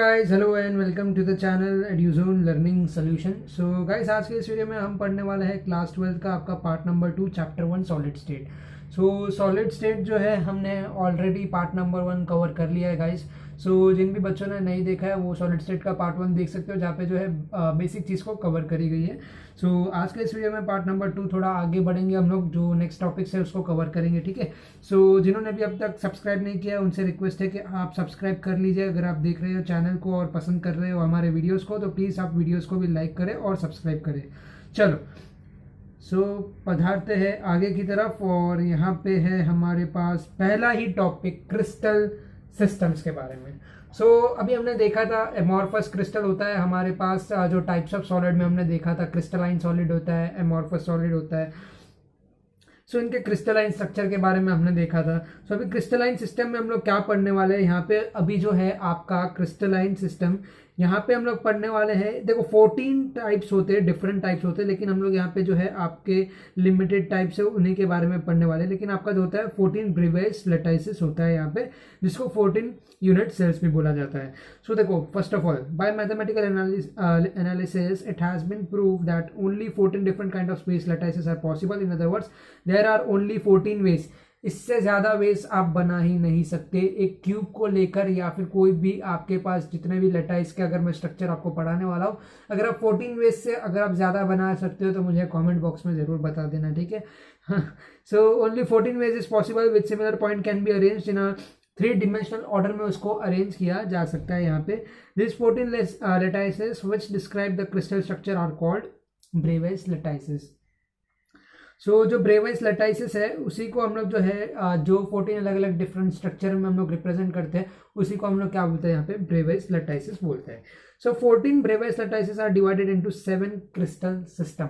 Guys, hello and welcome to the channel Eduzone learning solution. So guys, आज के इस video में हम पढ़ने वाले हैं क्लास 12 का आपका part number 2 chapter 1 solid state. सो सॉलिड स्टेट जो है हमने ऑलरेडी पार्ट नंबर 1 कवर कर लिया है गाइस। सो जिन भी बच्चों ने नहीं देखा है वो सॉलिड स्टेट का पार्ट 1 देख सकते हो, जहाँ पे जो है बेसिक चीज़ को कवर करी गई है। सो आज के इस वीडियो में पार्ट नंबर 2 थोड़ा आगे बढ़ेंगे, हम लोग जो नेक्स्ट टॉपिक्स है उसको कवर करेंगे, ठीक है। सो जिन्होंने भी अब तक सब्सक्राइब नहीं किया है उनसे रिक्वेस्ट है कि आप सब्सक्राइब कर लीजिए। अगर आप देख रहे हो चैनल को और पसंद कर रहे हो हमारे वीडियोस को तो प्लीज़ आप वीडियोस को भी लाइक करें और सब्सक्राइब करें। चलो, सो पधारते हैं आगे की तरफ, और यहाँ पे है हमारे पास पहला ही टॉपिक क्रिस्टल सिस्टम्स के बारे में। सो अभी हमने देखा था एमॉर्फस क्रिस्टल होता है हमारे पास, जो टाइप्स ऑफ सॉलिड में हमने देखा था क्रिस्टलाइन सॉलिड होता है, एमॉर्फस सॉलिड होता है। सो इनके क्रिस्टलाइन स्ट्रक्चर के बारे में हमने देखा था। सो अभी क्रिस्टलाइन सिस्टम में हम लोग क्या पढ़ने वाले हैं यहाँ पे, अभी जो है आपका क्रिस्टलाइन सिस्टम यहाँ पे हम लोग पढ़ने वाले हैं। देखो 14 टाइप्स होते हैं, डिफरेंट टाइप्स होते हैं, लेकिन हम लोग यहाँ पे जो है आपके लिमिटेड टाइप्स है उन्हीं के बारे में पढ़ने वाले हैं। लेकिन आपका जो होता है 14 ब्रेवियस लैटिसेस होता है यहाँ पे, जिसको 14 यूनिट सेल्स भी बोला जाता है। सो देखो, first of all by mathematical analysis it has been prove that only 14 different kind of space lattices are possible. In other words there are only 14 ways. इससे ज़्यादा वेज आप बना ही नहीं सकते एक क्यूब को लेकर, या फिर कोई भी आपके पास जितने भी लैटिस के अगर मैं स्ट्रक्चर आपको पढ़ाने वाला हूँ, अगर आप 14 वेज से अगर आप ज़्यादा बना सकते हो तो मुझे कमेंट बॉक्स में ज़रूर बता देना, ठीक है। So only 14 ways is possible with similar point can be arranged in a 3 dimensional order में उसको अरेंज किया जा सकता है यहाँ पे। This 14 lattices which describe the crystal structure are called Bravais lattices. So जो ब्रेवियस लैटिसेस है उसी को हम लोग जो है जो 14 अलग अलग डिफरेंट स्ट्रक्चर में हम लोग रिप्रेजेंट करते हैं, उसी को हम लोग क्या बोलते हैं यहाँ पे, ब्रेवियस लैटिसेस बोलते हैं। So 14 Bravais lattices are divided into 7 crystal system.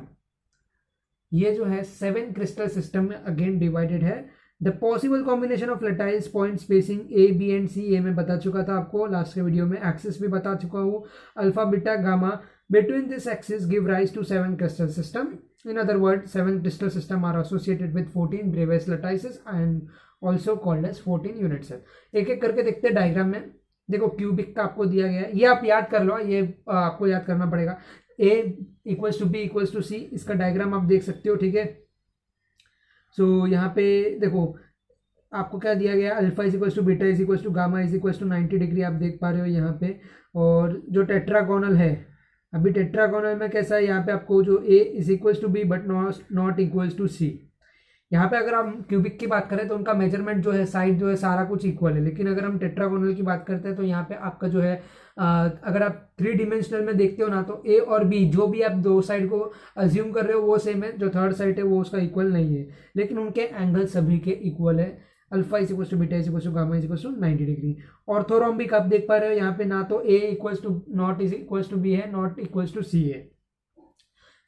ये जो है 7 क्रिस्टल सिस्टम में अगेन डिवाइडेड है। The possible combination of lattice point spacing A B and C, A में बता चुका था आपको लास्ट के वीडियो में, एक्सिस भी बता चुका हूँ, alpha beta gamma between this axis give rise to 7 crystal system. In other words, 7 crystal system are associated with 14 Bravais lattices and also called as 14 unit cell. एक एक करके देखते हैं डायग्राम में। देखो क्यूबिक का आपको दिया गया है, ये आप याद कर लो, ये आपको याद करना पड़ेगा। A equals to B equals to C, इसका डायग्राम आप देख सकते हो, ठीक है। सो यहाँ पे देखो आपको क्या दिया गया, alpha is equals to beta is equals to gamma is equals to 90 degree, आप देख पा रहे हो यहाँ पे। और जो टेट्रागोनल है, अभी टेट्रागोनल में कैसा है, यहाँ पे आपको जो a is equals to B but not equals to C. यहाँ पे अगर हम क्यूबिक की बात करें तो उनका मेजरमेंट जो है, साइड जो है, सारा कुछ इक्वल है। लेकिन अगर हम टेट्रागोनल की बात करते हैं तो यहाँ पे आपका जो है अगर आप 3 डिमेंशनल में देखते हो ना, तो a और b जो भी आप दो साइड को अज्यूम कर रहे हो वो सेम है, जो थर्ड साइड है वो उसका इक्वल नहीं है, लेकिन उनके एंगल सभी के इक्वल है। Alpha is equal to beta is equal to gamma is equal to 90 degree. Orthorhombic आप देख पा रहे हो यहाँ पे, ना तो a equals to not is equals to b है, नॉट इक्वल्स टू c है।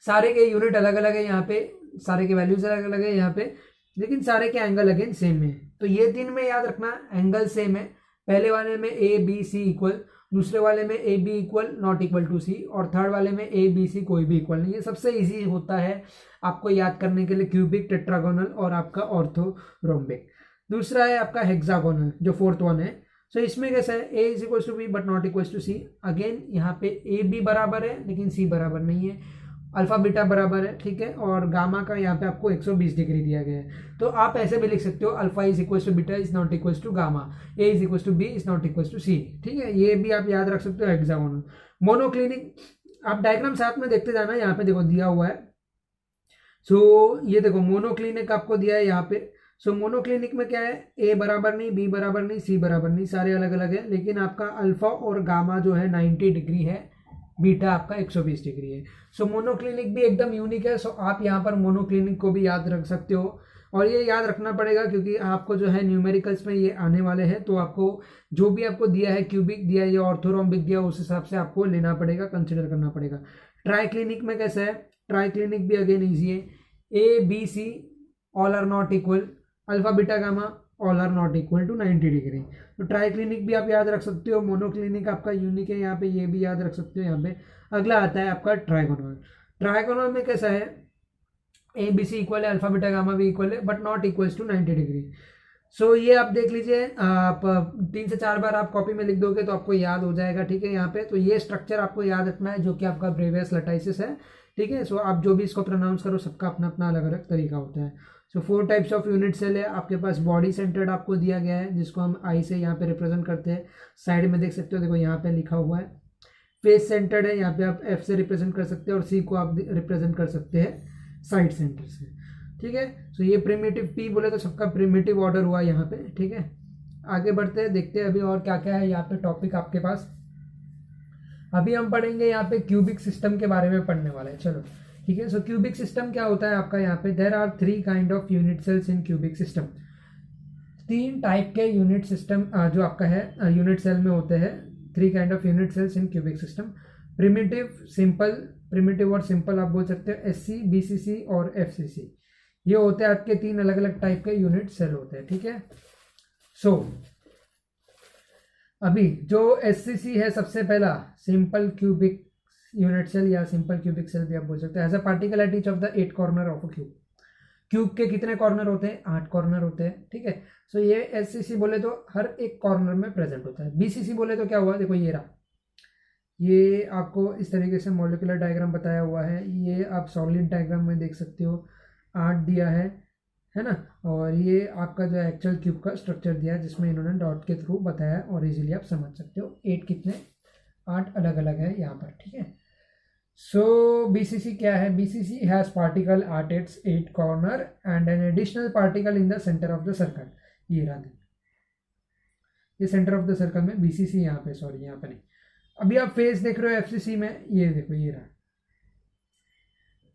सारे के यूनिट अलग अलग है यहाँ पे, सारे के वैल्यूज अलग अलग है यहाँ पे, लेकिन सारे के एंगल अगेन सेम है। तो ये 3 में याद रखना, एंगल सेम है। पहले वाले में a b c इक्वल, दूसरे वाले में a b equal not equal to c, और थर्ड वाले में a b c कोई भी इक्वल नहीं है। सबसे इजी होता है आपको याद करने के लिए क्यूबिक, टेट्रागोनल और आपका ऑर्थोरोम्बिक। दूसरा है आपका हेक्सागोनल, जो 4th वन है। सो इसमें कैसा है, a is equal to B but not equal to C. Again यहाँ पे a b बराबर है लेकिन c बराबर नहीं है, अल्फा बीटा बराबर है, ठीक है, और गामा का यहाँ पे आपको 120 डिग्री दिया गया है। तो आप ऐसे भी लिख सकते हो, alpha is equal to beta is not equal to gamma, a is equal to b is not equal to c, ठीक है। ये भी आप याद रख सकते हो हेक्सागोनल। मोनोक्लिनिक, आप डायग्राम साथ में देखते जाना, यहाँ पे देखो दिया हुआ है। सो ये देखो मोनोक्लिनिक आपको दिया है यहाँ पे। सो मोनोक्लिनिक में क्या है, ए बराबर नहीं, बी बराबर नहीं, सी बराबर नहीं, सारे अलग अलग है, लेकिन आपका अल्फा और गामा जो है 90 डिग्री है, बीटा आपका 120 डिग्री है। सो मोनोक्लिनिक भी एकदम यूनिक है। सो आप यहाँ पर मोनोक्लिनिक को भी याद रख सकते हो, और ये याद रखना पड़ेगा क्योंकि आपको जो है न्यूमेरिकल्स में ये आने वाले हैं। तो आपको जो भी आपको दिया है, क्यूबिक दिया या ऑर्थोरोम्बिक दिया, उस हिसाब से आपको लेना पड़ेगा, कंसिडर करना पड़ेगा। ट्राइक्लिनिक में कैसा है, ट्राइक्लिनिक भी अगेन ईजी है, A B C all are not equal, alpha beta gamma all are not equal to 90 degree. तो ट्राइक्लिनिक भी आप याद रख सकते हो। मोनोक्लिनिक आपका यूनिक है यहाँ पे, ये भी याद रख सकते हो यहाँ पे। अगला आता है आपका ट्राइगोनल। ट्राइगोनल में कैसा है, ए बी सी इक्वल है, अल्फा बीटा गामा भी इक्वल है, but not equals to 90 degree. So ये आप देख लीजिए, आप 3 से 4 बार आप कॉपी में लिख दोगे तो आपको याद हो जाएगा, ठीक है। यहाँ पे तो ये स्ट्रक्चर आपको याद रखना है जो कि आपका ब्रेवियस लटाइसिस है, ठीक है। सो आप जो भी इसको प्रोनाउंस करो सबका अपना अपना अलग अलग तरीका होता है। सो 4 टाइप्स ऑफ यूनिट सेल है आपके पास। बॉडी सेंटर्ड आपको दिया गया है जिसको हम आई से यहाँ पे रिप्रेजेंट करते हैं, साइड में देख सकते हो, देखो यहाँ पे लिखा हुआ है। फेस सेंटर्ड है, यहाँ पे आप एफ से रिप्रेजेंट कर सकते हैं, और सी को आप रिप्रेजेंट कर सकते हैं साइड सेंटर से, ठीक है। सो ये प्रिमिटिव पी बोले तो सबका प्रिमिटिव ऑर्डर हुआ यहाँ पे, ठीक है। आगे बढ़ते हैं, देखते हैं अभी और क्या क्या है यहाँ पे टॉपिक आपके पास। अभी हम पढ़ेंगे यहाँ पे क्यूबिक सिस्टम के बारे में पढ़ने वाले हैं, चलो ठीक है। सो क्यूबिक सिस्टम क्या होता है आपका, यहाँ पे there are 3 kind of unit cells in cubic system. 3 type के यूनिट सिस्टम जो आपका है यूनिट सेल में होते हैं। 3 kind of unit cells in cubic system, primitive, simple, primitive और सिंपल आप बोल सकते हो, एससी, बीसीसी और एफसीसी। ये होते हैं आपके 3 अलग अलग टाइप के यूनिट सेल होते हैं, ठीक है। सो अभी जो एससीसी है सबसे पहला सिंपल क्यूबिक यूनिट सेल या सिंपल क्यूबिक सेल भी आप बोल सकते हैं। As a particle at each of the 8 corner of a cube. Cube के कितने कॉर्नर होते हैं, 8 कॉर्नर होते हैं, ठीक है। सो ये एससीसी बोले तो हर एक कॉर्नर में प्रेजेंट होता है। बीसीसी बोले तो क्या हुआ, देखो ये रहा, ये आपको इस तरीके से मॉलिक्यूलर डायग्राम बताया हुआ है। ये आप सॉलिड डायग्राम में देख सकते हो, 8 दिया है ना। और ये आपका जो एक्चुअल क्यूब का स्ट्रक्चर दिया है जिसमें इन्होंने डॉट के थ्रू बताया और इजीली आप समझ सकते हो। 8 कितने, 8 अलग अलग है यहाँ पर, ठीक है। सो बीसीसी क्या है, BCC has particle at its 8 corner and an additional particle in the centre of the circle. ये रहा, ये सेंटर ऑफ द सर्कल में बीसीसी यहाँ पे, सॉरी यहाँ पे नहीं। अभी आप फेस देख रहे हो एफसीसी में, ये देखो ये रहा,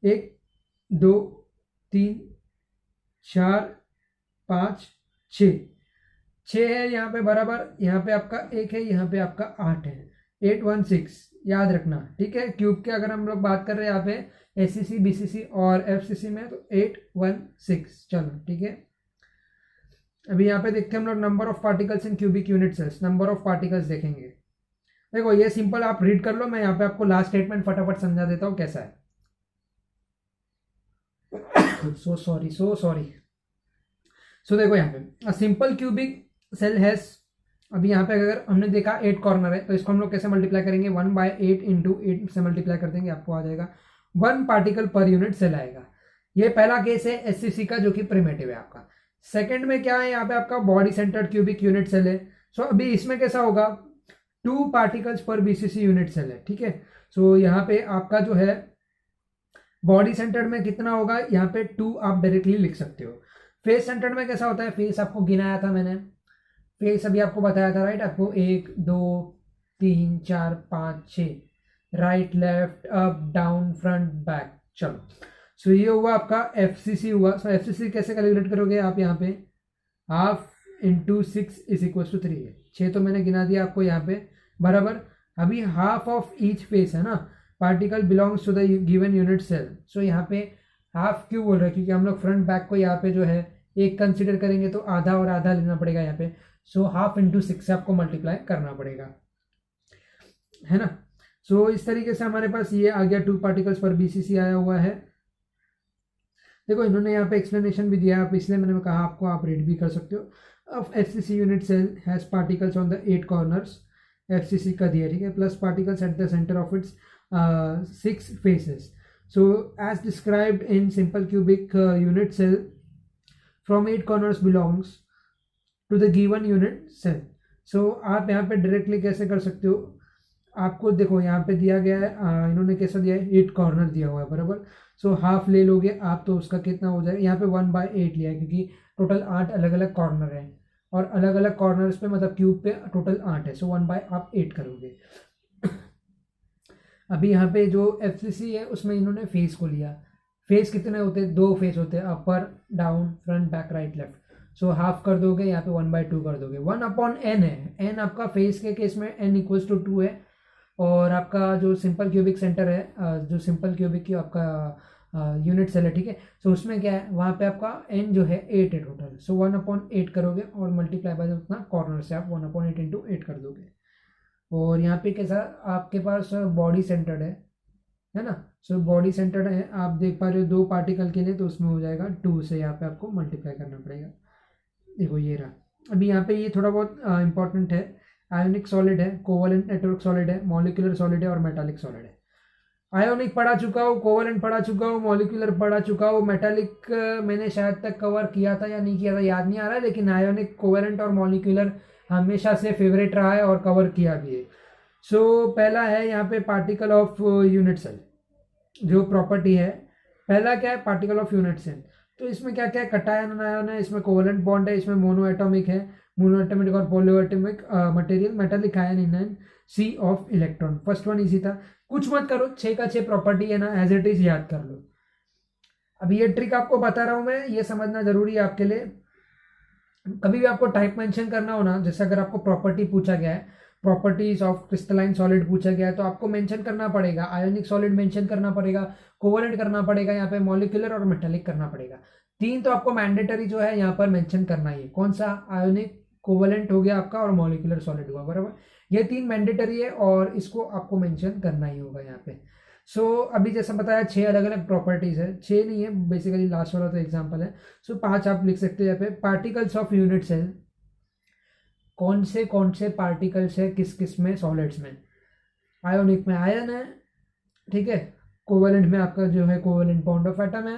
1 2 3 4 5 6 है यहाँ पे बराबर। यहाँ पे आपका 1 है, यहाँ पे आपका 8 है, 8 1 6 याद रखना, ठीक है। क्यूब के अगर हम लोग बात कर रहे हैं यहाँ पे एससीसी, बीसीसी और एफसीसी में, तो 8 1 6, चलो ठीक है। अभी यहाँ पे देखते हैं हम लोग number of particles in cubic unit cells. Number of particles देखेंगे, देखो ये सिंपल आप रीड कर लो, मैं यहाँ पे आपको लास्ट स्टेटमेंट फटाफट समझा देता हूँ कैसा है। सो सॉरी सो देखो यहाँ पे सिंपल क्यूबिक सेल हैज, अभी यहाँ पे अगर हमने देखा 8 कॉर्नर है तो इसको हम लोग कैसे मल्टीप्लाई करेंगे, 1/8 × 8 से मल्टीप्लाई कर देंगे, आपको आ जाएगा 1 पार्टिकल पर यूनिट सेल आएगा। ये पहला केस है एससीसी का जो कि प्रिमिटिव है आपका। सेकंड में क्या है, यहाँ पे आपका body centred cubic unit cell है। सो अभी इसमें कैसा होगा, 2 पार्टिकल्स पर बीसीसी यूनिट सेल है, ठीक है। सो यहाँ पे आपका जो है बॉडी सेंटर्ड में कितना होगा, यहाँ पे 2 आप डायरेक्टली लिख सकते हो। फेस सेंटर्ड में कैसा होता है, फेस आपको गिनाया था मैंने, फेस अभी आपको बताया था, राइट, आपको 1 2 3 4 5 6, right left up down front back, चलो। सो ये हुआ आपका एफसीसी हुआ। सो एफसीसी कैसे कैलकुलेट करोगे आप, यहाँ पे 1/2 × 6 = 3 है, 6 तो मैंने गिना दिया आपको यहाँ पे बराबर। अभी हाफ ऑफ ईच फेस है ना, particle belongs to the given unit cell. So यहाँ पे हाफ क्यों बोल रहे हैं, क्योंकि हम लोग फ्रंट बैक को यहाँ पे जो है एक कंसिडर करेंगे तो आधा और आधा लेना पड़ेगा यहाँ पे। सो 1/2 × 6 से आपको मल्टीप्लाई करना पड़ेगा, है ना। सो इस तरीके से हमारे पास ये आ गया, 2 पार्टिकल्स पर बीसीसी आया हुआ है। देखो इन्होंने यहाँ पे एक्सप्लेनेशन भी दिया, आप इसलिए मैंने कहा आपको, आप रीड भी कर सकते हो। अब FCC unit cell has particles on the 8 corners, FCC का दिया, ठीक है, plus particles at the centre of its 6 faces. So as described in simple cubic unit cell, from 8 corners belongs to the given unit cell. So आप यहाँ पे directly कैसे कर सकते हो, आपको देखो यहाँ पे दिया गया है, इन्होंने कैसा दिया है, 8 कॉर्नर दिया हुआ है बराबर। सो हाफ ले लोगे आप तो उसका कितना हो जाएगा, यहाँ पे 1/8 लिया है क्योंकि टोटल 8 अलग अलग कॉर्नर है, और अलग अलग कॉर्नर्स पे मतलब क्यूब पे टोटल 8 है। सो 1/8 करोगे। अभी यहाँ पे जो एफसीसी है उसमें इन्होंने फेस को लिया। फेस कितने होते हैं, 2 फेस होते हैं, upper down front back right left. So half कर दोगे, यहाँ पे 1/2 कर दोगे। 1/n है, n आपका फेस के केस में n = 2 है, और आपका जो सिंपल क्यूबिक सेंटर है, जो सिंपल क्यूबिक की आपका यूनिट सेल है, ठीक है। सो उसमें क्या है, वहाँ पे आपका n जो है 8 है टोटल। सो 1/8 करोगे और मल्टीप्लाई बाय उतना कॉर्नर से आप 1/8 × 8 कर दोगे। और यहाँ पे कैसा आपके पास बॉडी सेंटर्ड है ना। सो बॉडी सेंटर्ड है, आप देख पा रहे हो 2 पार्टिकल के लिए, तो उसमें हो जाएगा 2 से यहाँ पे आपको मल्टीप्लाई करना पड़ेगा। देखो ये रहा। अभी यहाँ पे ये थोड़ा बहुत इंपॉर्टेंट है। आयोनिक सॉलिड है, कोवलेंट नेटवर्क सॉलिड है, मॉलिक्यूलर सॉलिड है और मेटालिक सॉलिड है। आयोनिक पढ़ा चुका हूँ, कोवलेंट पढ़ा चुका हूँ, मॉलिक्यूलर पढ़ा चुका हूँ, मेटालिक मैंने शायद तक कवर किया था या नहीं किया था, याद नहीं आ रहा है, लेकिन आयोनिक, कोवलेंट और मॉलिक्यूलर हमेशा से फेवरेट रहा है और कवर किया भी है। सो पहला है यहाँ पे पार्टिकल ऑफ यूनिट सेल, जो प्रॉपर्टी है। पहला क्या है, पार्टिकल ऑफ यूनिट सेल। तो इसमें क्या क्या है, कटायन अनायन है, इसमें कोवलेंट बॉन्ड है, इसमें मोनो एटॉमिक है, मोनो एटॉमिक और poly atomic material, metallic ion in sea of electron. First one easy था, कुछ मत करो, 6 का 6 प्रॉपर्टी है ना, एज इट इज याद कर लो। अब ये ट्रिक आपको बता रहा हूं मैं, ये समझना जरूरी है आपके लिए। कभी भी आपको टाइप मेंशन करना हो ना, जैसे अगर आपको प्रॉपर्टी पूछा गया है, प्रॉपर्टीज ऑफ क्रिस्टलाइन सॉलिड पूछा गया है, तो आपको मेंशन करना पड़ेगा, आयोनिक सॉलिड मेंशन करना पड़ेगा, कोवलेंट करना पड़ेगा, यहाँ पे मॉलिक्यूलर और मेटालिक करना पड़ेगा। 3 तो आपको मैंडेटरी जो है यहाँ पर मेंशन करना ही है। कौन सा, आयोनिक, कोवलेंट हो गया आपका और मॉलिक्यूलर सॉलिड हुआ, बराबर। ये 3 मैंडेटरी है और इसको आपको मेंशन करना ही होगा यहाँ पे। अभी जैसा बताया 6 अलग अलग प्रॉपर्टीज है, 6 नहीं है बेसिकली, लास्ट वाला तो एग्जांपल है। 5 आप लिख सकते हो यहाँ पे। पार्टिकल्स ऑफ यूनिट सेल, कौन से पार्टिकल्स है किस किस में, सॉलिड्स में। आयोनिक में आयन है, ठीक है। कोवलेंट में आपका जो है कोवलेंट बॉन्ड ऑफ एटम है,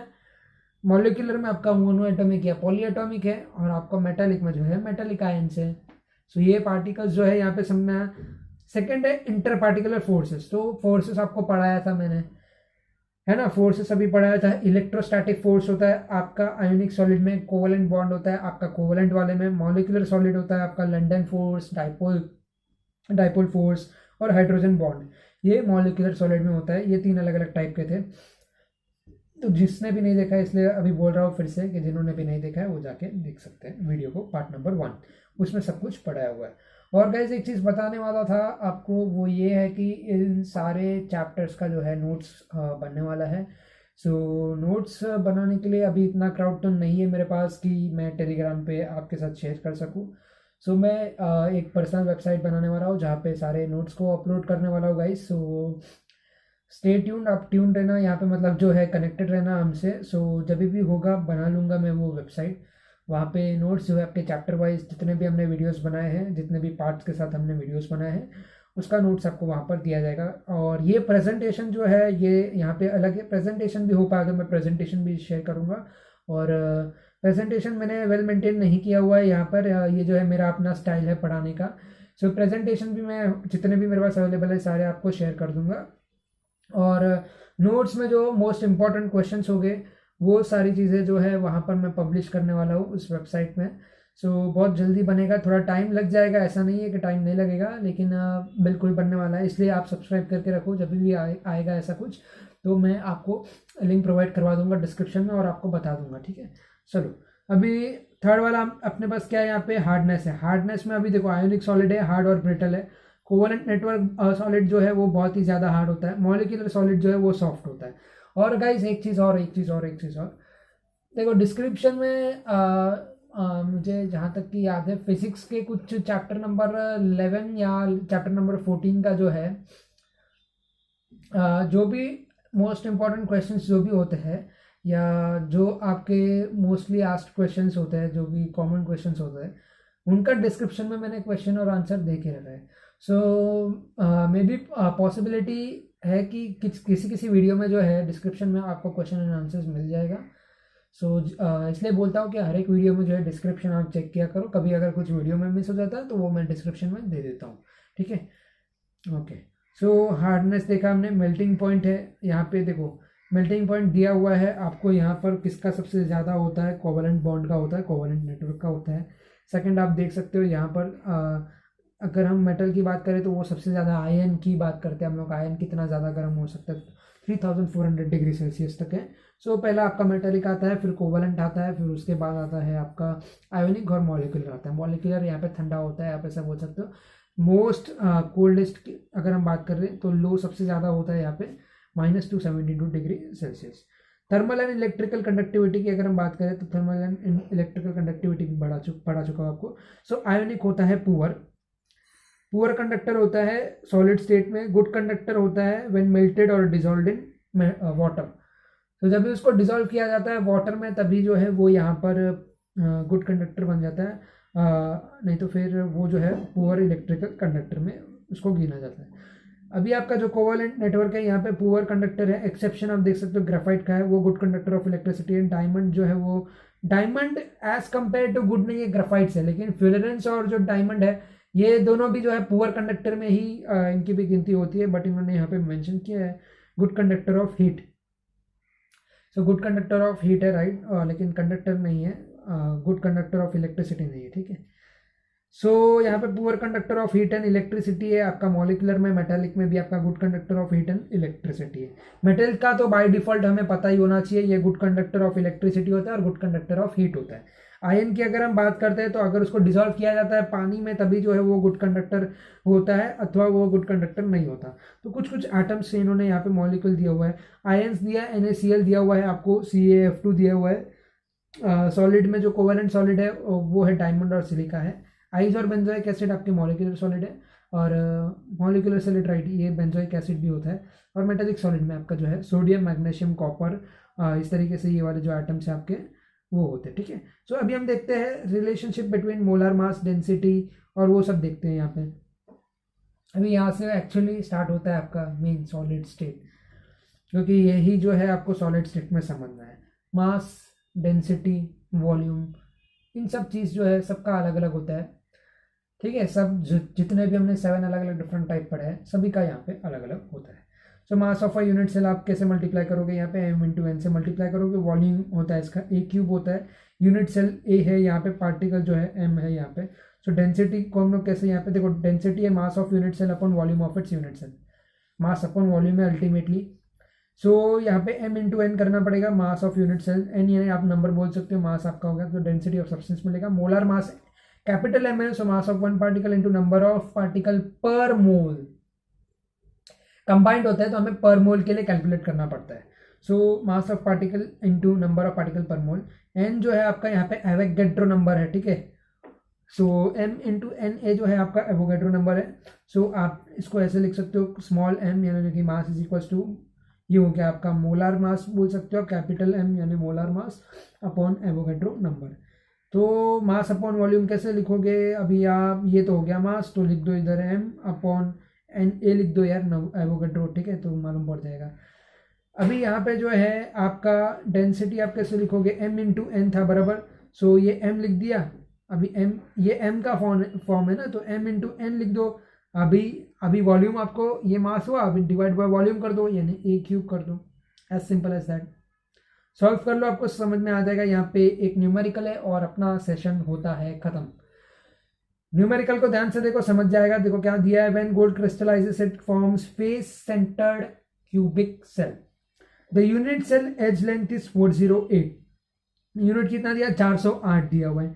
मॉलिक्यूलर में आपका मोनो एटॉमिक या पॉली एटॉमिक है, और आपका मेटालिक में जो है मेटालिक आयंस है। ये पार्टिकल्स जो है यहाँ पे समझना। सेकंड है इंटर पार्टिकुलर फोर्सेस। तो फोर्सेस आपको पढ़ाया था मैंने, है ना, फोर्सेस अभी पढ़ाया था। इलेक्ट्रोस्टैटिक फोर्स होता है आपका आयोनिक सॉलिड में, कोवलेंट बॉन्ड होता है आपका कोवलेंट वाले में, मॉलिक्यूलर सॉलिड होता है आपका लंडन फोर्स, डाइपोल फोर्स और हाइड्रोजन बॉन्ड, ये मॉलिक्यूलर सॉलिड में होता है। ये 3 अलग अलग टाइप के थे। तो जिसने भी नहीं देखा है, इसलिए अभी बोल रहा हूँ फिर से कि जिन्होंने भी नहीं देखा है वो जाके देख सकते हैं वीडियो को, पार्ट नंबर 1, उसमें सब कुछ पढ़ाया हुआ है। और गाइस एक चीज़ बताने वाला था आपको, वो ये है कि इन सारे चैप्टर्स का जो है नोट्स बनने वाला है। नोट्स बनाने के लिए अभी इतना क्राउड तो नहीं है मेरे पास कि मैं टेलीग्राम पे आपके साथ शेयर कर सकूँ। मैं एक पर्सनल वेबसाइट बनाने वाला हूँ जहाँ पे सारे नोट्स को अपलोड करने वाला हूँ गाइस। स्टे ट्यून्ड, आप ट्यून रहना यहाँ पे, मतलब जो है कनेक्टेड रहना हमसे। जब भी होगा बना लूँगा मैं वो वेबसाइट, वहाँ पे नोट्स जो है आपके चैप्टर वाइज जितने भी हमने वीडियोस बनाए हैं, जितने भी पार्ट्स के साथ हमने वीडियोस बनाए हैं, उसका नोट्स आपको वहाँ पर दिया जाएगा। और ये प्रेजेंटेशन जो है ये यहाँ पे अलग है, प्रेजेंटेशन भी हो पाएगा, मैं प्रेजेंटेशन भी शेयर करूँगा। और प्रेजेंटेशन मैंने वेल मेंटेन नहीं किया हुआ है यहाँ पर, ये जो है मेरा अपना स्टाइल है पढ़ाने का। प्रेजेंटेशन भी मैं जितने भी मेरे पास अवेलेबल है सारे आपको शेयर कर दूंगा। और नोट्स में जो मोस्ट इम्पॉर्टेंट क्वेश्चंस हो गए, वो सारी चीज़ें जो है वहाँ पर मैं पब्लिश करने वाला हूँ उस वेबसाइट में। बहुत जल्दी बनेगा, थोड़ा टाइम लग जाएगा, ऐसा नहीं है कि टाइम नहीं लगेगा, लेकिन बिल्कुल बनने वाला है। इसलिए आप सब्सक्राइब करके रखो, जब भी आएगा ऐसा कुछ तो मैं आपको लिंक प्रोवाइड करवा दूंगा डिस्क्रिप्शन में और आपको बता दूंगा, ठीक है। चलो अभी थर्ड वाला अपने पास क्या है, यहाँ पे हार्डनेस है। हार्डनेस में अभी देखो आयोनिक सॉलिड है, हार्ड और ब्रिटल है। कोवलेंट नेटवर्क सॉलिड जो है वो बहुत ही ज़्यादा हार्ड होता है। मॉलिक्यूलर सॉलिड जो है वो सॉफ्ट होता है। और गाइस एक चीज़ और देखो डिस्क्रिप्शन में मुझे जहाँ तक कि याद है फिजिक्स के कुछ चैप्टर नंबर 11 या चैप्टर नंबर 14 का जो है जो भी मोस्ट इम्पॉर्टेंट क्वेश्चंस जो भी होते हैं, या जो आपके मोस्टली आस्क्ड क्वेश्चंस होते हैं, जो भी कॉमन क्वेश्चंस होते हैं, उनका डिस्क्रिप्शन में मैंने क्वेश्चन और आंसर दे के रखा है। मे बी पॉसिबिलिटी है कि किसी वीडियो में जो है डिस्क्रिप्शन में आपको क्वेश्चन एंड आंसर्स मिल जाएगा। इसलिए बोलता हूँ कि हर एक वीडियो में जो है डिस्क्रिप्शन आप चेक किया करो, कभी अगर कुछ वीडियो में मिस हो जाता है तो वो मैं डिस्क्रिप्शन में दे देता हूँ, ठीक है। ओके, हार्डनेस देखा हमने। मेल्टिंग पॉइंट है, यहाँ पे देखो मेल्टिंग पॉइंट दिया हुआ है आपको यहाँ पर, किसका सबसे ज़्यादा होता है, कोवलेंट बॉन्ड का होता है, कोवलेंट नेटवर्क का होता है। सेकंड आप देख सकते हो यहाँ पर अगर हम मेटल की बात करें तो वो सबसे ज़्यादा आयन की बात करते हैं हम लोग। आयन कितना ज़्यादा गर्म हो सकता है, 3400 डिग्री सेल्सियस तक है। पहला आपका मेटालिक आता है, फिर कोवलेंट आता है, फिर उसके बाद आता है आपका आयोनिक और मॉलिक्यूलर आता है। मॉलिक्यूलर यहाँ पे ठंडा होता है, आप ऐसा बोल सकते हो। मोस्ट कोल्डेस्ट अगर हम बात कर रहे हैं तो लो सबसे ज़्यादा होता है यहाँ पे -272 degree Celsius. Thermal and electrical conductivity की अगर हम बात करें तो थर्मल एंड इलेक्ट्रिकल कंडक्टिविटी भी पढ़ा चुका हूँ आपको। आयोनिक होता है पुअर कंडक्टर होता है सॉलिड स्टेट में। गुड कंडक्टर होता है व्हेन मेल्टेड और डिजॉल्व्ड इन वाटर। जब भी उसको डिजॉल्व किया जाता है वाटर में, तभी जो है वो यहाँ पर गुड कंडक्टर बन जाता है, नहीं तो फिर वो जो है पुअर इलेक्ट्रिकल कंडक्टर में उसको गिना जाता है। अभी आपका जो कोवेलेंट नेटवर्क है यहाँ पे पुअर कंडक्टर है, एक्सेप्शन आप देख सकते हो ग्राफाइट का है, वो गुड कंडक्टर ऑफ इलेक्ट्रिसिटी है। डायमंड जो है वो, diamond as compare to good नहीं है ग्राफाइट से, लेकिन फ्लोरेंस और जो डायमंड है ये दोनों भी जो है पुअर कंडक्टर में ही इनकी भी गिनती होती है, बट इन्होंने यहाँ पे मेंशन किया है good conductor of heat. So good conductor of heat है राइट, लेकिन कंडक्टर नहीं है, गुड कंडक्टर ऑफ इलेक्ट्रिसिटी नहीं है, ठीक है। सो यहाँ पे poor conductor of heat and electricity है आपका, मॉलिकुलर में मेटालिक में भी आपका good conductor of heat and electricity है। मेटल का तो बाय डिफॉल्ट हमें पता ही होना चाहिए, ये गुड कंडक्टर ऑफ इलेक्ट्रिसिटी होता है और गुड कंडक्टर ऑफ हीट होता है। आयन की अगर हम बात करते हैं तो अगर उसको डिसॉल्व किया जाता है पानी में तभी जो है वो गुड कंडक्टर होता है, अथवा वो गुड कंडक्टर नहीं होता। तो कुछ कुछ एटम्स इन्होंने यहाँ पे मॉलिक्यूल दिया हुआ है, आयंस दिया है, NaCl दिया हुआ है आपको, CaF2 दिया हुआ है। सॉलिड में जो कोवेलेंट सॉलिड है वो है डायमंड और सिलिका है। आइज और बेंजोइक एसिड आपके मॉलिक्यूलर सॉलिड है, और मॉलिक्यूलर सॉलिड राइट ये बेंजोइक एसिड भी होता है। और मेटालिक सॉलिड में आपका जो है सोडियम, मैग्नीशियम, कॉपर, इस तरीके से ये वाले जो एटम्स हैं आपके वो होते हैं, ठीक है। सो अभी हम देखते हैं relationship between molar mass, density और वो सब देखते हैं यहाँ पे। अभी यहाँ से एक्चुअली स्टार्ट होता है आपका मेन सॉलिड स्टेट, क्योंकि यही जो है आपको सॉलिड स्टेट में समझना है। मास, डेंसिटी, वॉल्यूम, इन सब चीज़ जो है सबका अलग अलग होता है, ठीक है। सब जितने भी हमने 7 अलग अलग डिफरेंट टाइप पढ़े हैं सभी का यहाँ पे अलग अलग होता है। So mass of a unit cell आप कैसे मल्टीप्लाई करोगे, यहाँ पे m×n से मल्टीप्लाई करोगे। वॉल्यूम होता है इसका A³ होता है, यूनिट सेल A है, यहाँ पे पार्टिकल जो है m है यहाँ पे। सो डेंसिटी को हम लोग कैसे, यहाँ पे देखो डेंसिटी है mass of unit cell upon volume of its unit cell, mass upon volume है अल्टीमेटली। सो यहाँ पे m×n करना पड़ेगा, मास ऑफ यूनिट सेल, n यानी आप नंबर बोल सकते हो, मास आपका होगा तो डेंसिटी ऑफ सब्सटेंस मिलेगा। मोलर मास कैपिटल M है, so mass of one particle into number of particle per mole. Combined होता है तो हमें पर मोल के लिए कैलकुलेट करना पड़ता है। So mass of particle into number of particle per mole. n जो है आपका यहाँ पे एवोगैड्रो नंबर है, ठीक है। सो m×na जो है आपका एवोगैड्रो नंबर है। सो आप इसको ऐसे लिख सकते हो स्मॉल m यानी कि मास इज इक्वल टू, ये हो गया आपका मोलार मास बोल सकते हो, कैपिटल M यानी molar mass upon Avogadro number. तो मास अपॉन वॉल्यूम कैसे लिखोगे, अभी आप ये तो हो गया मास, तो लिख दो इधर m अपॉन na लिख दो यार एवोगैड्रो, ठीक है, तो मालूम पड़ जाएगा। अभी यहाँ पे जो है आपका डेंसिटी आप कैसे लिखोगे, m×n था बराबर, सो ये m लिख दिया। अभी m, ये m का फॉर्म है ना, तो m×n लिख दो। अभी वॉल्यूम आपको ये मास हुआ, अभी डिवाइड बाय वॉल्यूम कर दो यानी A³ कर दो, as simple as that. Solve कर लो, आपको समझ में आ जाएगा। यहाँ पे एक न्यूमेरिकल है और अपना सेशन होता है खत्म। न्यूमेरिकल को ध्यान से देखो, समझ जाएगा। देखो क्या दिया है, when gold crystallizes it forms face centred cubic cell, the unit cell edge length is 408। Unit कितना दिया, 408 दिया हुआ है।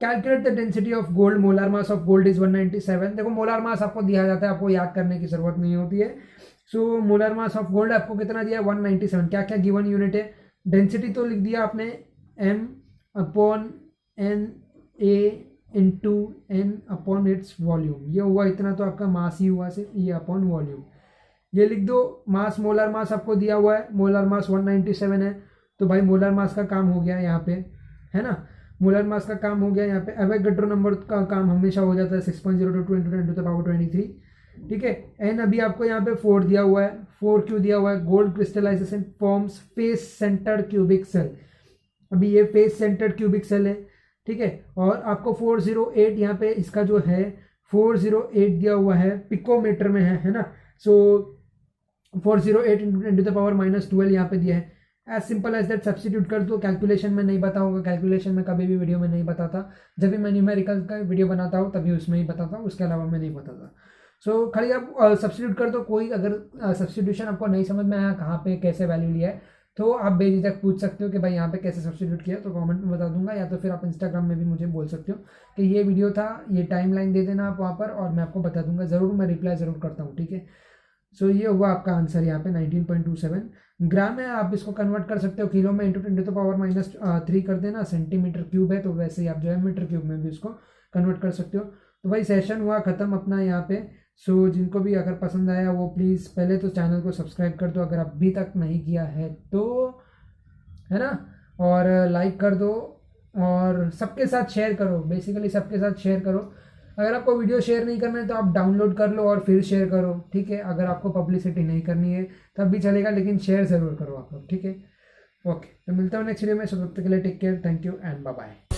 Calculate the density of gold, molar mass of gold is 197। देखो मोलर मास आपको दिया जाता है, आपको याद करने की जरूरत नहीं होती है। So molar mass of gold आपको कितना दिया है, 197। क्या क्या गिवन यूनिट है, डेंसिटी तो लिख दिया आपने m/n/a/n इट्स वॉल्यूम, ये हुआ इतना, तो आपका मास ही हुआ सिर्फ, ये अपॉन वॉल्यूम ये लिख दो। मास, मोलर मास आपको दिया हुआ है, मोलर मास 197 है, तो भाई मोलर मास का काम हो गया यहाँ पे, है ना, मोलर मास का काम हो गया यहाँ पे। एवोगैड्रो नंबर का काम हमेशा हो जाता है 6.022 × 10⁻23, ठीक है। एन अभी आपको यहाँ पे 4 दिया हुआ है, 4 क्यों दिया हुआ है, gold crystallization forms face centred cubic cell, अभी ये फेस सेंटर्ड क्यूबिक सेल है, ठीक है। और आपको 408 यहाँ पे इसका जो है 408 दिया हुआ है, पिकोमीटर में है ना। सो 408 × 10⁻12 यहाँ पे दिया है। As simple as that substitute कर दो। कैलकुलेशन में नहीं बता होगा, कैलकुलेशन में कभी भी वीडियो में नहीं बताता, जब भी मैं न्यूमेरिकल का वीडियो बनाता हूँ तभी उसमें ही बताता हूँ, उसके अलावा मैं नहीं बताता। सो खाली आप सब्सटीट्यूट कर दो। कोई अगर सब्सटीट्यूशन आपको नहीं समझ में आया कहाँ पे कैसे वैल्यू लिया है, तो आप बेझिझक पूछ सकते हो कि भाई यहाँ पे कैसे सब्सटीट्यूट किया, तो कमेंट में बता दूंगा, या तो फिर आप इंस्टाग्राम में भी मुझे बोल सकते हो कि ये वीडियो था, ये टाइमलाइन दे देना आप वहाँ पर, और मैं आपको बता दूंगा, ज़रूर मैं रिप्लाई ज़रूर करता हूँ, ठीक है। सो ये हुआ आपका आंसर यहाँ पे 19.27 ग्राम है। आप इसको कन्वर्ट कर सकते हो किलो में, इंटू 10⁻³ कर देना, सेंटीमीटर क्यूब है तो वैसे ही आप जो है मीटर क्यूब में भी इसको कन्वर्ट कर सकते हो। तो भाई सेशन हुआ ख़त्म अपना यहाँ पे। सो जिनको भी अगर पसंद आया वो प्लीज़ पहले तो चैनल को सब्सक्राइब कर दो अगर अभी तक नहीं किया है तो, है ना, और लाइक कर दो, और सबके साथ शेयर करो, बेसिकली सबके साथ शेयर करो। अगर आपको वीडियो शेयर नहीं करना है तो आप डाउनलोड कर लो और फिर शेयर करो, ठीक है। अगर आपको पब्लिसिटी नहीं करनी है तब भी चलेगा, लेकिन शेयर ज़रूर करो आप लोग, ठीक है। ओके, तो मिलता हूँ नेक्स्ट वीडियो में। सो तब तक के लिए take care, thank you and bye bye.